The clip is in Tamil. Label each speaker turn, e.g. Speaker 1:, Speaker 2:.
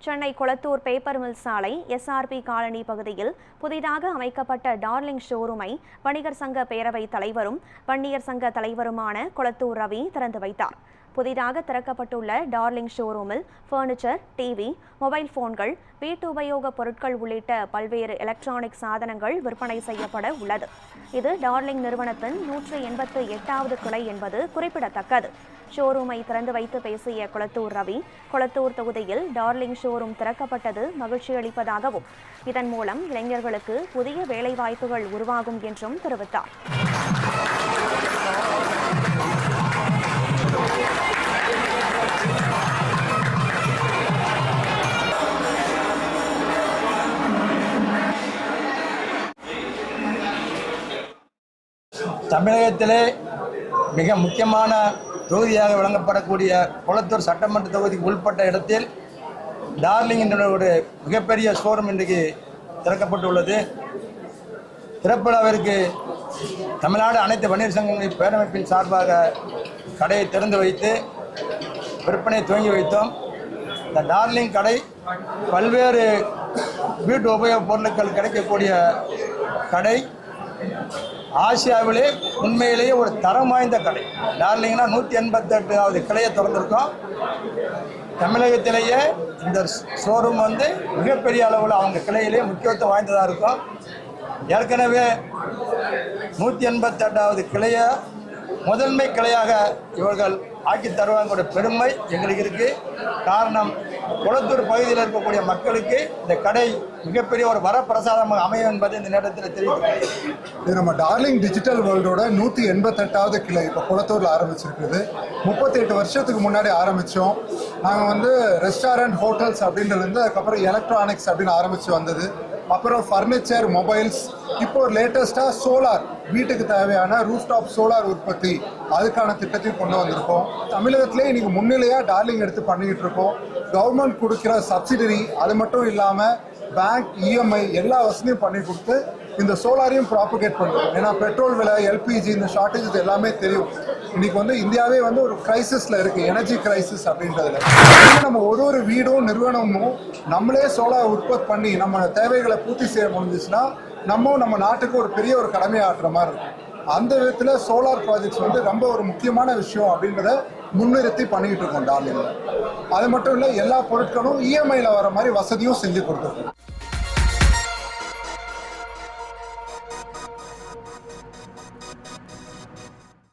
Speaker 1: சென்னை கொளத்தூர் பேப்பர் மில் சாலை எஸ்ஆர்பி காலனி பகுதியில் புதிதாக அமைக்கப்பட்ட டார்லிங் ஷோரூமை வணிகர் சங்க பேரவைத் தலைவரும் வன்னியர் சங்க தலைவருமான கொளத்தூர் ரவி திறந்து வைத்தார். புதிதாக திறக்கப்பட்டுள்ள டார்லிங் ஷோரூமில் பர்னிச்சர், டிவி, மொபைல் போன்கள், வீட்டு உபயோகப் பொருட்கள் உள்ளிட்ட பல்வேறு எலக்ட்ரானிக் சாதனங்கள் விற்பனை செய்யப்பட உள்ளது. இது டார்லிங் நிறுவனத்தின் 188வது கிளை என்பது குறிப்பிடத்தக்கது. ஷோரூமை திறந்து வைத்து பேசிய கொளத்தூர் ரவி, கொளத்தூர் தொகுதியில் டார்லிங் ஷோரூம் திறக்கப்பட்டது மகிழ்ச்சி அளிப்பதாகவும் இதன் மூலம் இளைஞர்களுக்கு புதிய வேலைவாய்ப்புகள் உருவாகும் என்றும் தெரிவித்தார்.
Speaker 2: தமிழகத்திலே மிக முக்கியமான தொகுதியாக வழங்கப்படக்கூடிய கொளத்தூர் சட்டமன்ற தொகுதிக்கு உள்பட்ட இடத்தில் டார்லிங் என்ற ஒரு மிகப்பெரிய ஷோரூம் இன்றைக்கு திறக்கப்பட்டுள்ளது. திறப்புவிழாவிற்கு தமிழ்நாடு அனைத்து வணிகர் சங்கங்களின் பேரமைப்பின் சார்பாக கடையை திறந்து வைத்து விற்பனை துவங்கி வைத்தோம். இந்த டார்லிங் கடை பல்வேறு வீட்டு உபயோகப் பொருட்கள் கிடைக்கக்கூடிய கடை. ஆசியாவிலே உண்மையிலேயே ஒரு தரம் வாய்ந்த கடை. டார்லிங்னா 188வது கிளையை திறந்திருக்கோம். தமிழகத்திலேயே இந்த ஷோரூம் மிகப்பெரிய அளவில் அவங்க கிளையிலேயே முக்கியத்துவம் வாய்ந்ததாக இருக்கும். ஏற்கனவே 188வது கிளையை முதன்மை கிளையாக இவர்கள் ஆக்கி தருவாங்க பெருமை எங்களுக்கு இருக்கு. காரணம், கொளத்தூர் பகுதியில் இருக்கக்கூடிய மக்களுக்கு இந்த கடை மிகப்பெரிய ஒரு வரப்பிரசாதமாக அமையும் என்பதை இந்த நேரத்தில் தெரிவித்துள்ளது.
Speaker 3: இது நம்ம டார்லிங் டிஜிட்டல் வேர்ல்டோட 188வது கிளை இப்போ கொளத்தூரில் ஆரம்பிச்சிருக்குது. 38 வருஷத்துக்கு முன்னாடி ஆரம்பித்தோம். நாங்கள் ரெஸ்டாரண்ட், ஹோட்டல்ஸ் அப்படின்றது, அதுக்கப்புறம் எலக்ட்ரானிக்ஸ் அப்படின்னு ஆரம்பித்து வந்தது. அப்புறம் ஃபர்னிச்சர், மொபைல்ஸ், இப்போ லேட்டஸ்ட்டாக சோலார், வீட்டுக்கு தேவையான ரூஃப்டாப் சோலார் உற்பத்தி, அதுக்கான திட்டத்தையும் கொண்டு வந்திருக்கோம். தமிழகத்திலே இன்னைக்கு முன்னிலையாக டார்லிங் எடுத்து பண்ணிக்கிட்டு இருக்கோம். கவர்மெண்ட் கொடுக்குற சப்சிடரி, அது மட்டும் இல்லாமல் பேங்க், இஎம்ஐ எல்லா வசதியும் பண்ணி கொடுத்து இந்த சோலாரையும் ப்ராபகேட் பண்ணுறோம். ஏன்னா பெட்ரோல் விலை, எல்பிஜி, இந்த ஷார்ட்டேஜ் எல்லாமே தெரியும். இன்னைக்கு இந்தியாவே ஒரு கிரைசிஸில் இருக்குது, எனர்ஜி கிரைசிஸ் அப்படின்றதுல. நம்ம ஒரு வீடும் நிறுவனமும் நம்மளே சோலார் உற்பத்தி பண்ணி நம்ம தேவைகளை பூர்த்தி செய்ய முடிஞ்சிச்சுன்னா நம்ம நாட்டுக்கு ஒரு பெரிய ஒரு கடமையை ஆற்றுற மாதிரி இருக்கும். அந்த விதத்தில் சோலார் ப்ராஜெக்ட்ஸ் ரொம்ப ஒரு முக்கியமான விஷயம் அப்படின்றத முன்னிறுத்தி பண்ணிக்கிட்டு இருக்கோம் டார்லிங்ல. அது மட்டும் இல்லை, எல்லா பொருட்களும் இஎம்ஐயில் வர மாதிரி வசதியும் செஞ்சு கொடுத்துருக்கோம்.